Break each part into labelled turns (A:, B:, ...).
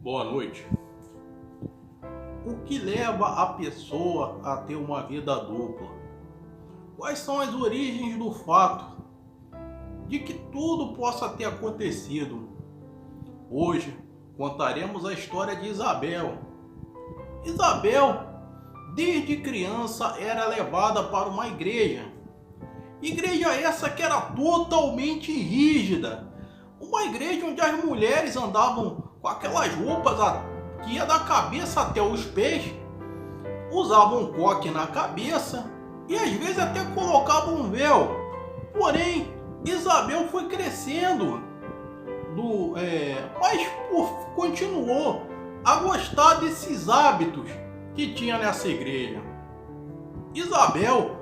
A: Boa noite. O que leva a pessoa a ter uma vida dupla? Quais são as origens do fato de que tudo possa ter acontecido? Hoje contaremos a história de Isabel. Isabel, desde criança, era levada para uma igreja. Igreja essa que era totalmente rígida. Uma igreja onde as mulheres andavam com aquelas roupas que ia da cabeça até os pés, usavam um coque na cabeça e às vezes até colocavam um véu. Porém, Isabel foi crescendo, mas continuou a gostar desses hábitos que tinha nessa igreja. Isabel,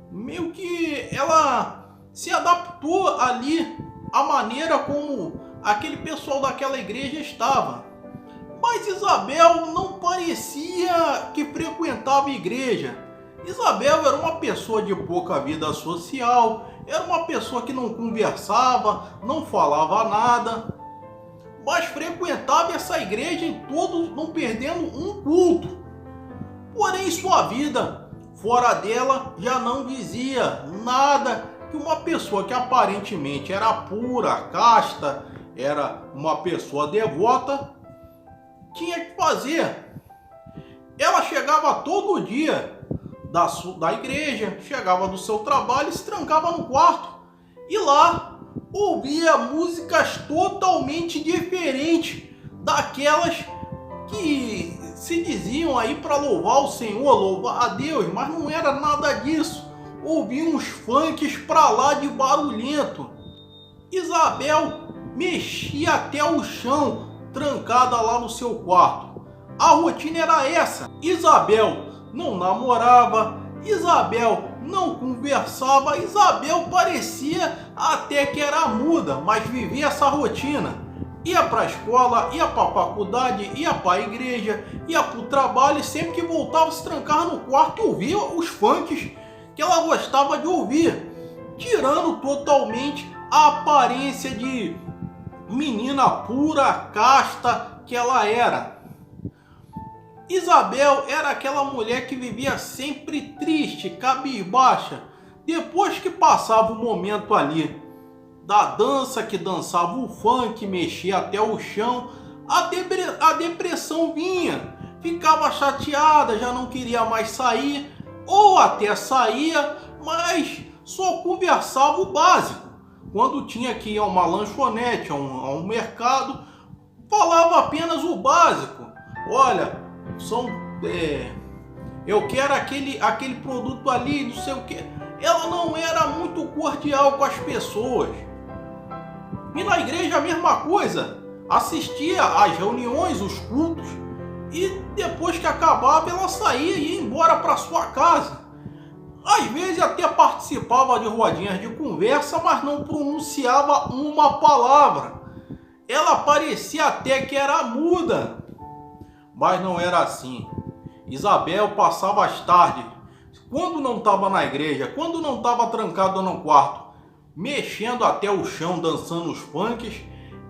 A: meio que ela se adaptou ali à maneira como aquele pessoal daquela igreja estava. Mas Isabel não parecia que frequentava a igreja. Isabel era uma pessoa de pouca vida social, era uma pessoa que não conversava, não falava nada, mas frequentava essa igreja em todos, não perdendo um culto. Porém, sua vida fora dela já não dizia nada que uma pessoa que aparentemente era pura, casta, era uma pessoa devota, tinha que fazer. Ela chegava todo dia da igreja, chegava do seu trabalho e se trancava no quarto. E lá ouvia músicas totalmente diferentes daquelas que se diziam aí para louvar o Senhor, louvar a Deus, mas não era nada disso. Ouvia uns funks para lá de barulhento. Isabel mexia até o chão, trancada lá no seu quarto. A rotina era essa. Isabel não namorava, Isabel não conversava, Isabel parecia até que era muda, mas vivia essa rotina. Ia para a escola, ia para a faculdade, ia para a igreja, ia para o trabalho e sempre que voltava se trancava no quarto e ouvia os funks que ela gostava de ouvir, tirando totalmente a aparência de menina pura, casta que ela era. Isabel era aquela mulher que vivia sempre triste, cabisbaixa. Depois que passava o momento ali da dança, que dançava o funk, mexia até o chão, a depressão vinha. Ficava chateada, já não queria mais sair, ou até saía, mas só conversava o básico. Quando tinha que ir a uma lanchonete, a um mercado, falava apenas o básico. Olha, eu quero aquele produto ali, não sei o que. Ela não era muito cordial com as pessoas. E na igreja a mesma coisa. Assistia às reuniões, os cultos, e depois que acabava ela saía e ia embora para sua casa. Às vezes até participava de rodinhas de conversa, mas não pronunciava uma palavra. Ela parecia até que era muda, mas não era assim. Isabel passava as tardes, quando não estava na igreja, quando não estava trancada no quarto, mexendo até o chão, dançando os funks,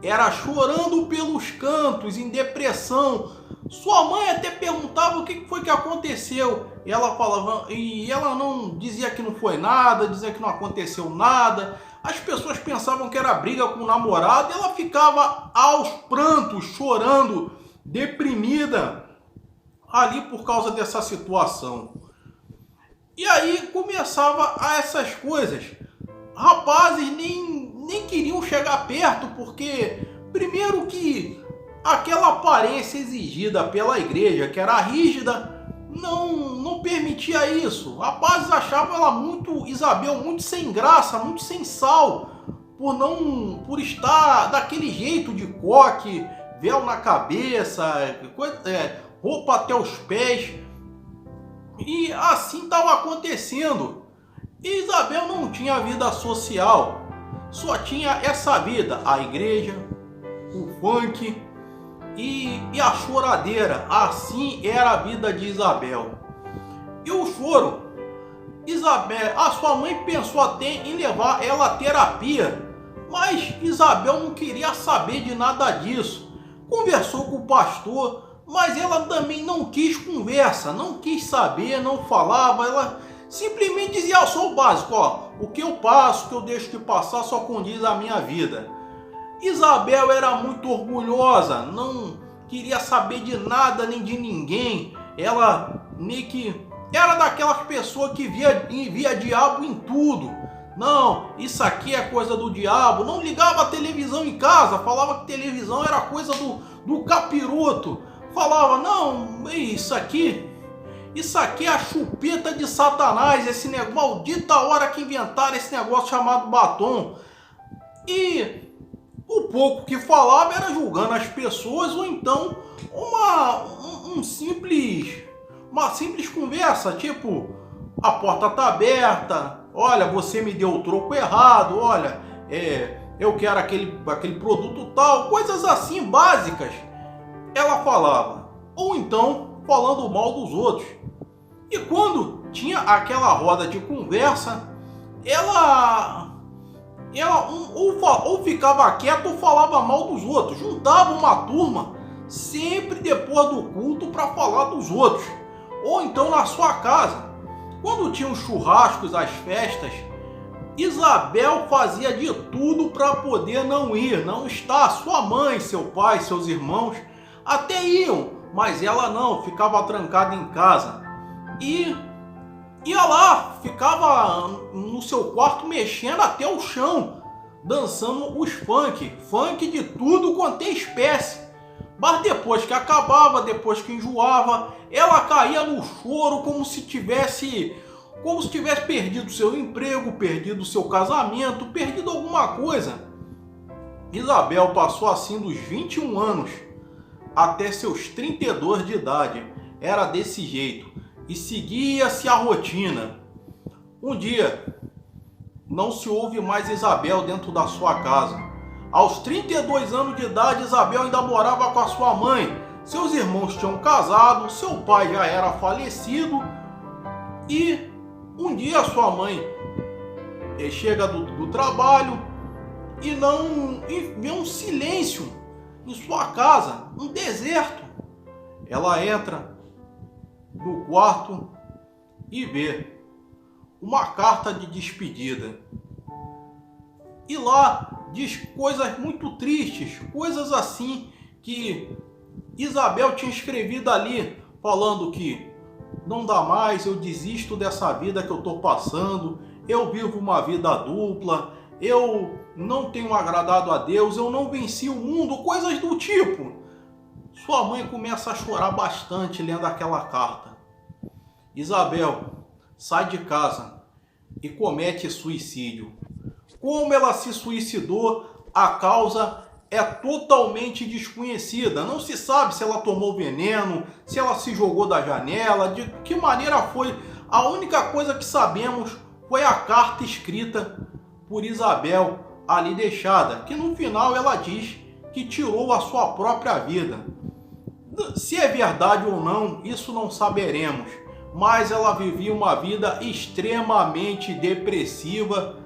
A: era chorando pelos cantos, em depressão. Sua mãe até perguntava o que foi que aconteceu. Ela falava, e ela não dizia que não foi nada, dizia que não aconteceu nada. As pessoas pensavam que era briga com o namorado, e ela ficava aos prantos, chorando, deprimida, ali por causa dessa situação. E aí começava essas coisas. Rapazes nem queriam chegar perto, porque primeiro que aquela aparência exigida pela igreja, que era rígida, não permitia isso. Rapazes achavam Isabel muito sem graça, muito sem sal, por estar daquele jeito de coque, véu na cabeça, roupa até os pés. E assim estava acontecendo. E Isabel não tinha vida social, só tinha essa vida, a igreja, o funk e a choradeira. Assim era a vida de Isabel. E o choro, a sua mãe pensou até em levar ela à terapia, mas Isabel não queria saber de nada disso. conversou com o pastor, mas ela também não quis conversa, não quis saber, não falava, ela simplesmente dizia só o básico, ó, o que eu passo, o que eu deixo de passar só condiz a minha vida. Isabel era muito orgulhosa, não queria saber de nada nem de ninguém, ela meio que era daquelas pessoas que via diabo em tudo. Não, isso aqui é coisa do diabo. Não ligava a televisão em casa, falava que televisão era coisa do capiroto. Falava, não, isso aqui é a chupeta de Satanás, esse negócio, maldita hora que inventaram esse negócio chamado batom. E o pouco que falava era julgando as pessoas, ou então uma simples conversa, tipo, a porta tá aberta, olha, você me deu o troco errado, olha, eu quero aquele produto tal, coisas assim básicas, ela falava. Ou então, falando mal dos outros. E quando tinha aquela roda de conversa, ela ou ficava quieta ou falava mal dos outros. Juntava uma turma sempre depois do culto para falar dos outros. Ou então na sua casa, quando tinha os churrascos, as festas, Isabel fazia de tudo para poder não ir, não estar. Sua mãe, seu pai, seus irmãos até iam, mas ela não, ficava trancada em casa. E ia lá, ficava no seu quarto mexendo até o chão, dançando os funk de tudo quanto é espécie. Mas depois que acabava, depois que enjoava, ela caía no choro como se tivesse perdido seu emprego, perdido seu casamento, perdido alguma coisa. Isabel passou assim dos 21 anos até seus 32 de idade. Era desse jeito. E seguia-se a rotina. Um dia, não se ouve mais Isabel dentro da sua casa. Aos 32 anos de idade, Isabel ainda morava com a sua mãe. Seus irmãos tinham casado, seu pai já era falecido. E um dia sua mãe chega do trabalho e vê um silêncio em sua casa, um deserto. Ela entra no quarto e vê uma carta de despedida. E lá diz coisas muito tristes, coisas assim que Isabel tinha escrevido ali, falando que não dá mais, eu desisto dessa vida que eu estou passando, eu vivo uma vida dupla, eu não tenho agradado a Deus, eu não venci o mundo, coisas do tipo. Sua mãe começa a chorar bastante lendo aquela carta. Isabel sai de casa e comete suicídio. Como ela se suicidou, a causa é totalmente desconhecida. Não se sabe se ela tomou veneno, se ela se jogou da janela, de que maneira foi. A única coisa que sabemos foi a carta escrita por Isabel ali deixada, que no final ela diz que tirou a sua própria vida. Se é verdade ou não, isso não saberemos, mas ela vivia uma vida extremamente depressiva,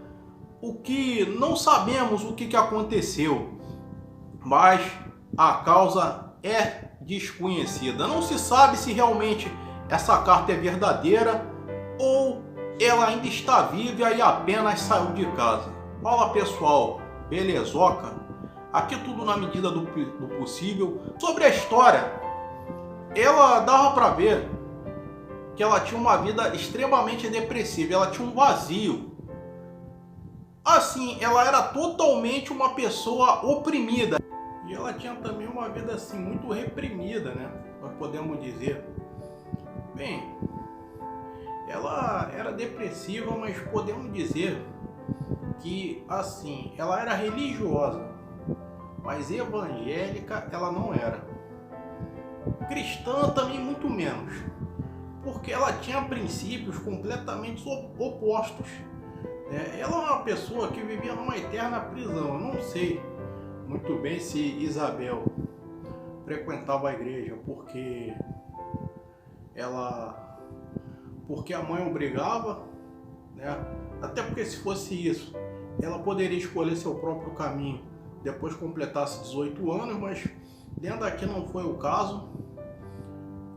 A: o que não sabemos o que aconteceu, mas a causa é desconhecida. Não se sabe se realmente essa carta é verdadeira ou ela ainda está viva e apenas saiu de casa. Fala pessoal, belezoca? Aqui tudo na medida do possível. Sobre a história, ela dava para ver que ela tinha uma vida extremamente depressiva, ela tinha um vazio. Assim, ela era totalmente uma pessoa oprimida. E ela tinha também uma vida assim muito reprimida, né? Nós podemos dizer. Bem, ela era depressiva, mas podemos dizer que assim, ela era religiosa, mas evangélica ela não era. Cristã também muito menos, porque ela tinha princípios completamente opostos. Ela é uma pessoa que vivia numa eterna prisão. Eu não sei muito bem se Isabel frequentava a igreja porque a mãe obrigava, né? Até porque se fosse isso, ela poderia escolher seu próprio caminho depois que completasse 18 anos, mas Dentro daqui não foi o caso.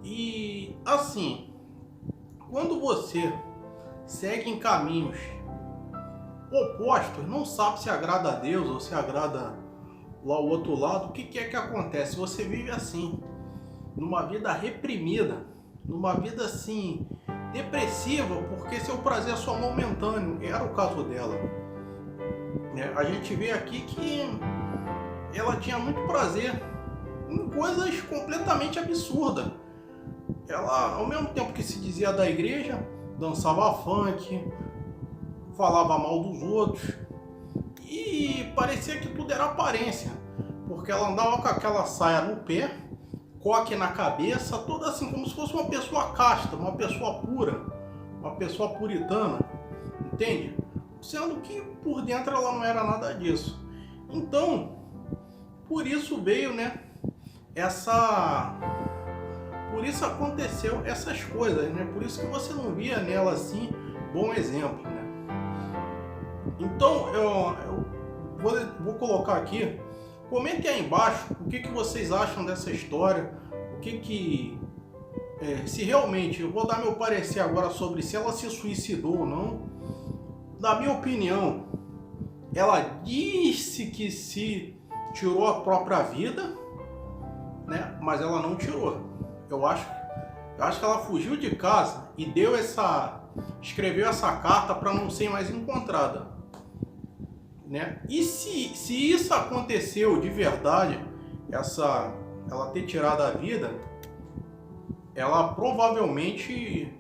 A: E assim, quando você segue em caminhos opostos, não sabe se agrada a Deus ou se agrada lá o outro lado, o que é que acontece? Você vive assim, numa vida reprimida, numa vida assim, depressiva, porque seu prazer é só momentâneo. Era o caso dela. A gente vê aqui que ela tinha muito prazer em coisas completamente absurdas. Ela, ao mesmo tempo que se dizia da igreja, dançava funk, falava mal dos outros e parecia que tudo era aparência, porque ela andava com aquela saia no pé, coque na cabeça, toda assim como se fosse uma pessoa casta, uma pessoa pura, uma pessoa puritana, entende? Sendo que por dentro ela não era nada disso. Então, por isso veio, né, por isso aconteceu essas coisas, né? Por isso que você não via nela assim bom exemplo, né? Então eu vou colocar aqui. Comentem aí embaixo o que vocês acham dessa história, se realmente, eu vou dar meu parecer agora sobre se ela se suicidou ou não. Na minha opinião, ela disse que se tirou a própria vida, né? Mas ela não tirou. Eu acho que ela fugiu de casa e escreveu essa carta para não ser mais encontrada, né? E se isso aconteceu de verdade, ela ter tirado a vida, ela provavelmente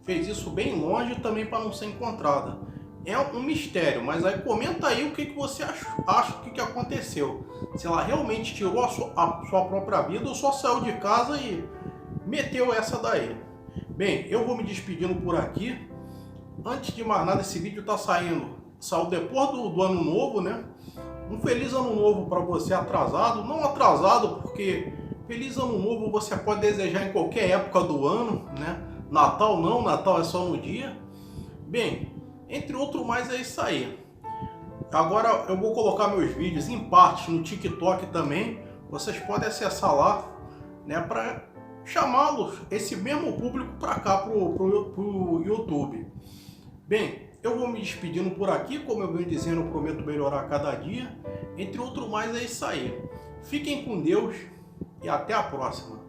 A: fez isso bem longe também para não ser encontrada. É um mistério, mas aí comenta aí o que você acha que aconteceu. Se ela realmente tirou a sua própria vida ou só saiu de casa e meteu essa daí. Bem, eu vou me despedindo por aqui. Antes de mais nada, esse vídeo saiu depois do ano novo, né? Um feliz ano novo para você atrasado. Não atrasado, porque feliz ano novo você pode desejar em qualquer época do ano, né? Natal não, Natal é só no dia. Bem, entre outro mais, é isso aí. Agora eu vou colocar meus vídeos em partes no TikTok também. Vocês podem acessar lá, né, para chamá-los, esse mesmo público, para cá, pro YouTube. Bem, eu vou me despedindo por aqui. Como eu venho dizendo, eu prometo melhorar a cada dia. Entre outro mais, é isso aí. Fiquem com Deus e até a próxima.